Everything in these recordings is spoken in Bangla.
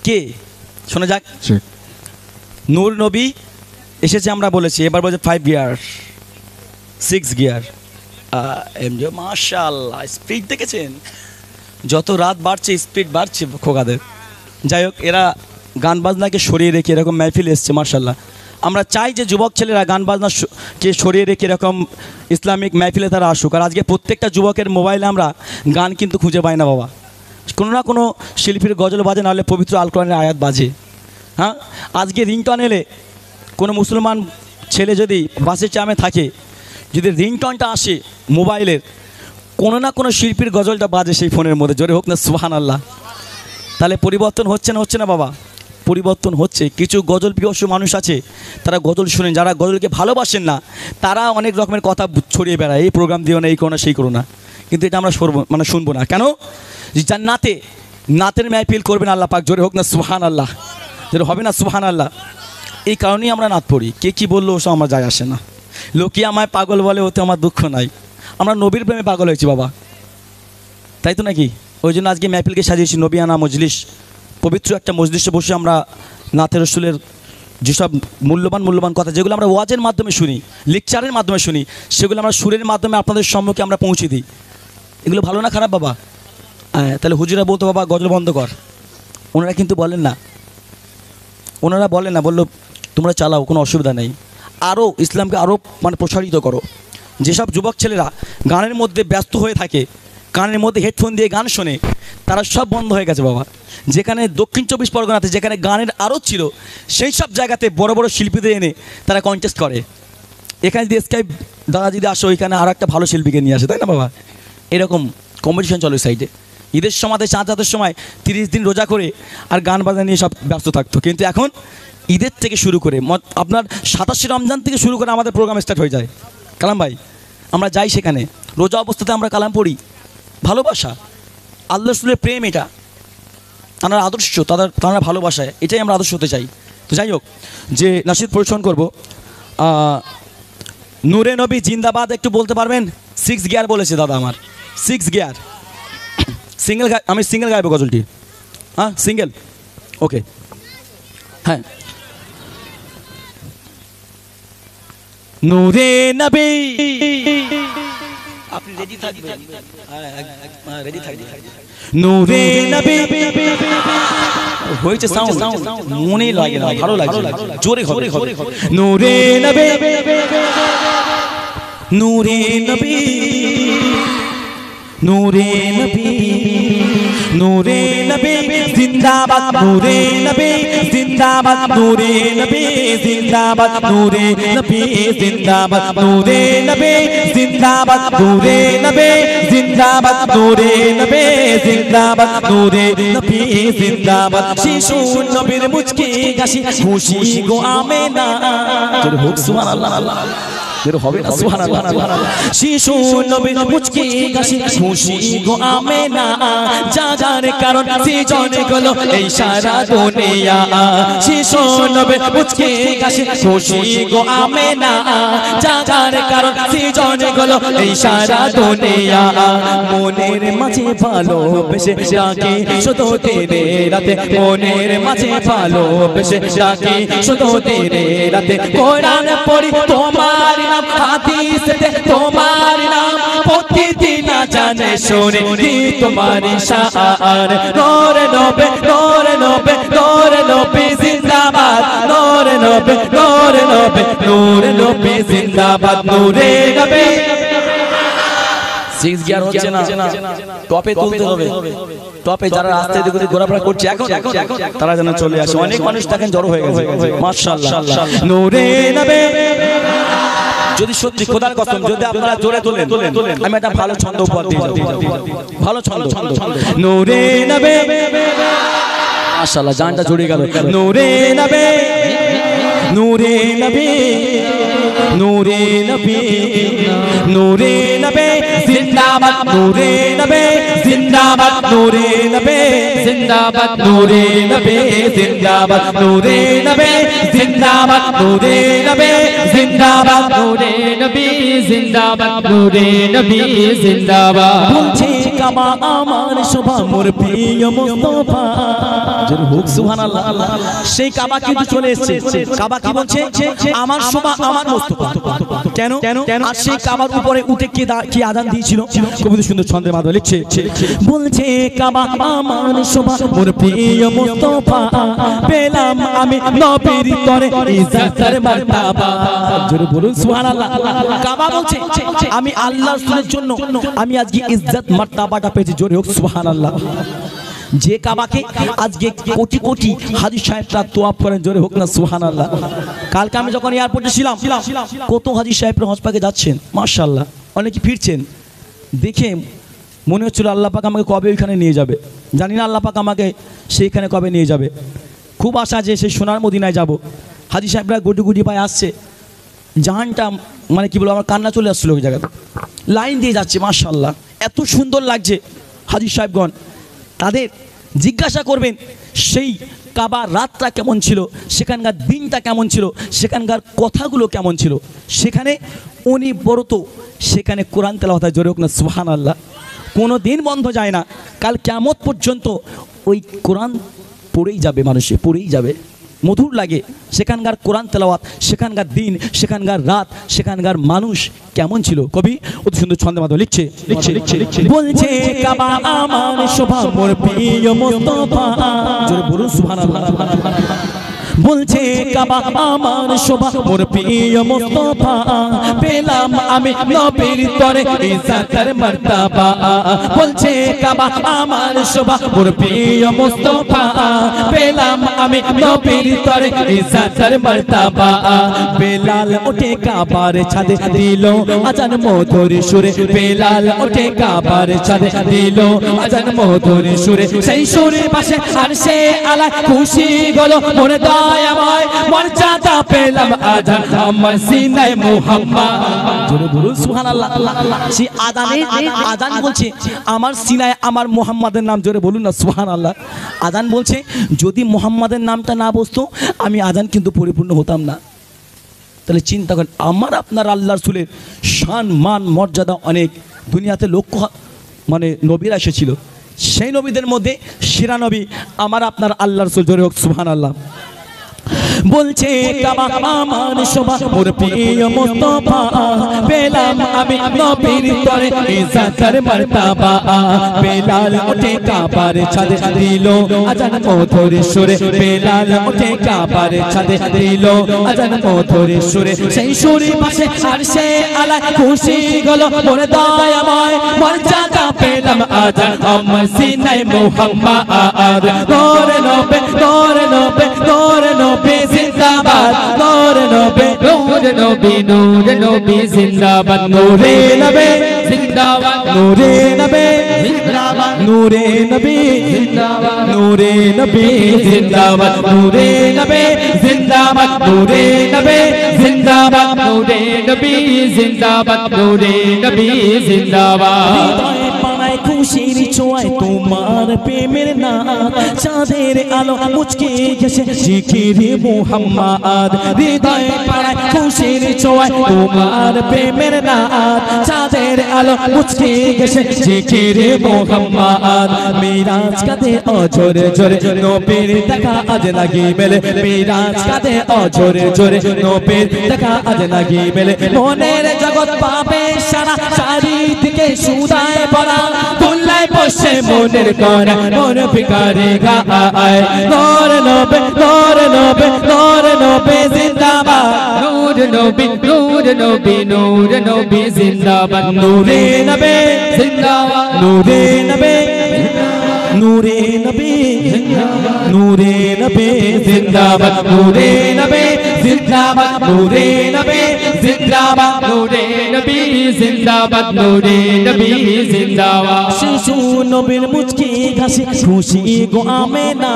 কে শোনা যাক। নূর নবী এসেছে, আমরা বলেছি এবার বলছে 5 গিয়ার 6 গিয়ার। মাশাআল্লাহ, স্পিড দেখেছেন? যত রাত বাড়ছে স্পিড বাড়ছে খোকাদের। যাই হোক, এরা গান বাজনাকে সরিয়ে রেখে এরকম মেহফিল এসছে মাশাআল্লাহ। আমরা চাই যে যুবক ছেলেরা গান বাজনাকে সরিয়ে রেখে এরকম ইসলামিক মেহফিলে তারা আসুক। আর আজকে প্রত্যেকটা যুবকের মোবাইলে আমরা গান কিন্তু খুঁজে পাই না বাবা। কোনো না কোনো শিল্পীর গজল বাজে, নাহলে পবিত্র আল কোরআনের আয়াত বাজে। হ্যাঁ, আজকে রিংটন এলে কোনো মুসলমান ছেলে যদি বাসের চামে থাকে, যদি রিংটনটা আসে মোবাইলের, কোনো না কোনো শিল্পীর গজলটা বাজে সেই ফোনের মধ্যে, জোরে হোক না সুবহানাল্লাহ। তাহলে পরিবর্তন হচ্ছে না? হচ্ছে না বাবা? পরিবর্তন হচ্ছে। কিছু গজল প্রিয় মানুষ আছে, তারা গজল শুনেন, যারা গজলকে ভালোবাসেন না তারা অনেক রকমের কথা ছড়িয়ে বেড়ায়, এই প্রোগ্রাম দিও না, এই করো না, সেই করো না। কিন্তু এটা আমরা শুনবো না। কেন? জান্নাতে নাতের মেহফিল করবেন আল্লাহ পাক, জোরে হোক না সুবহানাল্লাহ, জোরে হবে না সুবহানাল্লাহ। এই কারণেই আমরা নাত পড়ি। কে কী বললো ওসব আমার যায় আসে না। লোকে আমায় পাগল বলে, ওতে আমার দুঃখ নাই। আমরা নবীর প্রেমে পাগল হয়েছি বাবা, তাই তো নাকি? ওই জন্য আজকে মেহফিলকে সাজিয়েছি নবিয়ানা মজলিস। পবিত্র একটা মজলিসে বসে আমরা নাতের রসুলের যেসব মূল্যবান কথা, যেগুলো আমরা ওয়াজের মাধ্যমে শুনি, লেকচারের মাধ্যমে শুনি, সেগুলো আমরা সুরের মাধ্যমে আপনাদের সম্মুখে আমরা পৌঁছে দিই। এগুলো ভালো না খারাপ বাবা? তাহলে হুজুরা বলতো বাবা গজল বন্ধ কর, ওনারা কিন্তু বলেন না। ওনারা বলেন না, বললো তোমরা চালাও, কোনো অসুবিধা নেই, আরও ইসলামকে আরও প্রসারিত করো। যেসব যুবক ছেলেরা গানের মধ্যে ব্যস্ত হয়ে থাকে, কানের মধ্যে হেডফোন দিয়ে গান শোনে, তারা সব বন্ধ হয়ে গেছে বাবা। যেখানে দক্ষিণ 24 পরগনাতে যেখানে গানের আরও ছিল, সেই সব জায়গাতে বড় বড় শিল্পীদের এনে তারা কন্টেস্ট করে। এখানে যদি স্কাইপ দাদা যদি আসো, এখানে আরও একটা ভালো শিল্পীকে নিয়ে আসে, তাই না বাবা? এরকম কম্পিটিশন চলে সাইডে। ঈদের সময় চাঁদের সময় 30 দিন রোজা করে আর গান বাজনা নিয়ে সব ব্যস্ত থাকতো। কিন্তু এখন ঈদের থেকে শুরু করে আপনার 27শে রমজান থেকে শুরু করে আমাদের প্রোগ্রাম স্টার্ট হয়ে যায়। কালাম ভাই, আমরা যাই সেখানে, রোজা অবস্থাতে আমরা কালাম পড়ি। ভালোবাসা, আল্লাহ রাসূলের প্রেম, এটা তারা আদর্শ, তারা ভালোবাসায়, এটাই আমরা আদর্শ হতে চাই। তো যাই হোক, যে নাশিদ পরিবেশন করবো, নূরে নবী জিন্দাবাদ একটু বলতে পারবেন? 6 গিয়ার বলেছে দাদা আমার, 6 গিয়ার। সিঙ্গেল আমি সিঙ্গেল গাইবো গজলটি। হ্যাঁ সিঙ্গেল, ওকে। হ্যাঁ, নূরে নবী, আপনি রেডি থাকবেন? হ্যাঁ রেডি থাকবেন। নূরে নবী হয়েছে সাউন্ড, মনে লাগে না, ভালো লাগে, জোরে হবে। নূরে নবী, নূরে নবী, নূরে নবী, নূরে নবী জিন্দাবাদ, নূরে নবী জিন্দাবাদ, নূরে নবী জিন্দাবাদ, নূরে নবী জিন্দাবাদ, নূরে নবী জিন্দাবাদ, নূরে নবী জিন্দাবাদ, নূরে নবী জিন্দাবাদ, নূরে নবী জিন্দাবাদ। শিশু নবীর মুচকি হাসি, খুশি গো আমেনা, তোর হোক সুবহানাল্লাহ, হবে না সুবহানাল্লাহ। শিশু নবীর মুচকি হাসি, খুশি গো আমেনা, যার কারণ সৃজন হলো এই সারা দুনিয়া। শিশু নবীর মুচকি হাসি, খুশি গো আমেনা, যার কারণ সৃজন হলো এই সারা দুনিয়া। মনের মাঝে ভালোবেসে ডাকি শুধু তেরে রাতে, মনের মাঝে ভালোবেসে ডাকি শুধু তেরে রাতে। কোরআন পড়ি তোমার নাম, হাদিসে তোমার নাম, প্রতিদিন জানে শুনে দি তোমার শান। নূর নবী, নূর নবী, নূর নবী জিন্দাবাদ, নূর নবী, নূর নবী, নূর নবী জিন্দাবাদ, নূরে নবী। 6 গিয়ার হচ্ছে না, টপে তুলতে হবে। টপে যারা রাস্তায় দিকে ঘোরাফেরা করছে এখন তারা যেন চলে আসে। অনেক মানুষ দেখেন জড়ো হয়ে গেছে মাশাআল্লাহ। নূরে নবী, যদি সত্যি খোদার কসম, যদি আপনারা জোরে তোলেন, আমি একটা ভালো ছন্দ উপহার দিয়ে যাব, ভালো ছন্দ। নূরে নবী, মাশাআল্লাহ, জানটা জুড়ে গেল। নূরে নবী, নূরে নবী, নূরে নবী, নূরে নবী জিন্দাবাদ, নূরে নবী জিন্দাবাদ, নূরে নবী জিন্দাবাদ, নূরে নবী জিন্দাবাদ, নূরে নবী জিন্দাবাদ, নূরে নবী জিন্দাবাদ, নূরে নবী জিন্দাবাদ, নূরে নবী জিন্দাবাদ। কাবা আমার শোভা মোর প্রিয় মুস্তাফা জোরে হোক সুবহানাল্লাহ সেই কাবা কিন্তু চলে এসেছে কাবা কি বলছে আমার শোভা আমার মুস্তাফা কেন আর সেই কাবার উপরে উঠে কি আযান দিয়েছিল কবিতা সুন্দর ছন্দের মাধ্যমে লিখছে বলছে কাবা আমার শোভা মোর প্রিয় মুস্তাফা পেলাম আমি নবীর তরে ইজ্জতের মারতাবা জোরে বলুন সুবহানাল্লাহ কাবা বলছে আমি আল্লাহর রাসূলের জন্য আমি আজকে ইজ্জত মারতাবাটা পেয়েছি জোরে হোক সুবহানাল্লাহ যে কাবাকে আজকে কোটি কোটি হাজী সাহেবরা তোয়াফ করেন জোরে হোক না সুবহানাল্লাহ কালকে আমি যখন এয়ারপোর্টে ছিলাম কত হাজী সাহেবরা হজ পাকে যাচ্ছেন মাশাআল্লাহ অনেকে ফিরছেন দেখে মনে হচ্ছিল আল্লাহ পাক আমাকে কবে ওইখানে নিয়ে যাবে জানি না আল্লাহ পাক আমাকে সেইখানে কবে নিয়ে যাবে খুব আশা যে সেই সোনার মদিনায় যাব হাজী সাহেবরা গুটি গুটি পায়ে আসছে জাহানটা মানে কি বলবো আমার কান্না চলে আসছিল ওই জায়গাতে লাইন দিয়ে যাচ্ছে মাশাআল্লাহ এত সুন্দর লাগছে হাজী সাহেবগণ তাদের জিজ্ঞাসা করবেন সেই কাবার রাতটা কেমন ছিল সেখানকার দিনটা কেমন ছিল সেখানকার কথাগুলো কেমন ছিল সেখানে উনি বড়তো সেখানে কোরআন তেলাওয়াত হয় জোরে হোক না সুবহানাল্লাহ কোনো দিন বন্ধ যায় না কাল কিয়ামত পর্যন্ত ওই কোরআন পড়েই যাবে মানুষে পড়েই যাবে মধুর লাগে সেখানকার কোরআন তেলাওয়াত সেখানকার দিন সেখানকার রাত সেখানকার মানুষ কেমন ছিল কবি অতি সুন্দর ছন্দের মাধ্যমে লিখছে বলছে কাবা আমার শোভা মোর প্রিয় মুস্তাফা জোরে বলুন সুবহানাল্লাহ বলছে কাবা আমার শোভা মোর প্রিয় মুস্তাফা পেলাম আমি নবীর তরে ইজ্জতের মারতাবা বলছে কাবা আমার শোভা মোর প্রিয় মুস্তাফা পেলাম আমি নবীর তরে ইজ্জতের মারতাবা বেলাল ওঠে কাবার ছাদে দিল আজান মধুর সুরে বেলাল ওঠে কাবার ছাদে দিল আজান মধুর সুরে সেই সুরে পাশে আরশে আলা খুশি গলো মোর দয়াময় মর্যাদা পেলাম আজান আমার সিনায় মুহাম্মদ জোরে বলুন সুবহানাল্লাহ সেই আজান বলছে আমার সিনায় আমার মুহাম্মাদের নাম জোরে বলুন না সুবহানাল্লাহ আজান বলছে যদি মুহাম্মাদের নামটা না বসতো আমি আজান কিন্তু পরিপূর্ণ হতাম না তাহলে চিন্তা করেন আমার আপনার আল্লাহ রাসূলের শান মান মর্যাদা অনেক দুনিয়াতে লক্ষ মানে নবীরা এসেছিল সেই নবীদের মধ্যে সেরা নবী আমার আপনার আল্লাহ রাসূল জোরে হোক সুবহানাল্লাহ বলছে কাবা আমার শোভা মোর প্রিয় মুস্তাফা পেলাম আমি নবীর তরে ইজ্জতের মারতাবা বেলাল ওঠে কাবার ছাদে দিল আজান মধুর সুরে বেলাল ওঠে কাবার ছাদে দিল আজান মধুর সুরে সেই সুরে পাশে আরশে আলা খুশি গলো মোর দয়াময় মর্যাদা পেলাম আজান আমার সিনায় মুহাম্মদ নূর নবে নূর নবে নূর নবে জিন্দাবাদ নূর নবে নূর নবী নূর নবী জিন্দাবাদ নূরে নবে জিন্দাবাদ নূরে নবে জিন্দাবাদ নূরে নবী জিন্দাবাদ নূরে নবী জিন্দাবাদ নূরে নবে জিন্দাবাদ নূরে নবে জিন্দাবাদ নূরে নবী জিন্দাবাদ নূরে নবী জিন্দাবাদ খুশির ছোঁয়ায় তোমার প্রেমের নাম চাঁদের আলো মুচকে গেছে জিকিরে মুহাম্মদ হৃদয়ে পাড়ায় খুশির ছোঁয়ায় তোমার প্রেমের নাম চাঁদের আলো মুচকে গেছে জিকিরে মুহাম্মদ মিরাজ কাঁদে অঝরে ঝরে নবীর দেখা আজ লাগি মেলে মিরাজ কাঁদে অঝরে ঝরে নবীর দেখা আজ লাগি মেলে মনের জগৎ পাবে সারা চারিদিকে সুদায় ভরা দুল্লায় বসে মনের করা মন ফিকারে গায় নূর নবে নূর নবে নূর নবে জিন্দাবাদ নূর নবী নূর নবী নূর নবী জিন্দাবাদ নূরে নবে জিন্দাবাদ নূরে নবে নূরে নবী নূরে নবে জিন্দাবাদ নূরে নবে জিন্দাবাদ নূরে নবে জিন্দাবাদ নূরে নবী জিন্দাবাদ নূরে নবী জিন্দাবাদ শিশু নবীর মুচকি ঘাসে খুশি গো আমেনা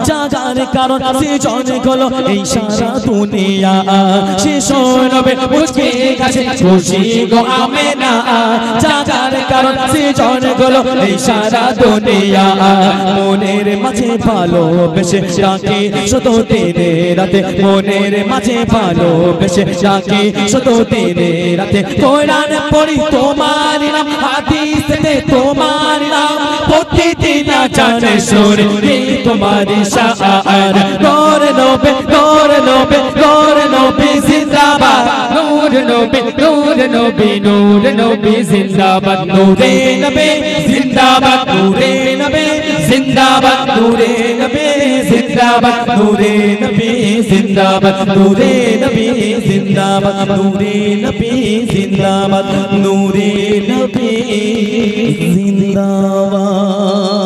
জাগার কারণ সৃজন হলো এই সারা দুনিয়া শিশু নবীর মুচকি ঘাসে খুশি গো আমেনা জাগার কারণ সৃজন হলো এই সারা দুনিয়া মনের মাঝে ভালোবেসে ডাকি শুধু দিনে রাতে মনের মাঝে ভালোবেসে ডাকি শুধু দিনে রাতে কোরআন পড়ি তোমার নাম হাদিসে তোমার নাম প্রতিদিন জানে শুনি তোমার শাআর নূর নবী নূর নবী নূর নবী জিন্দাবাদ নূর নবী নূর নবী নূর নবী জিন্দাবাদ নূরে নবী জিন্দাবাদ নূরে নবী জিন্দাবাদ নূরে নবী জিন্দাবাদ নূরে নবী জিন্দাবাদ নূরে নবী জিন্দাবাদ নূরে নবী জিন্দাবাদ নূরে নবী জিন্দাবাদ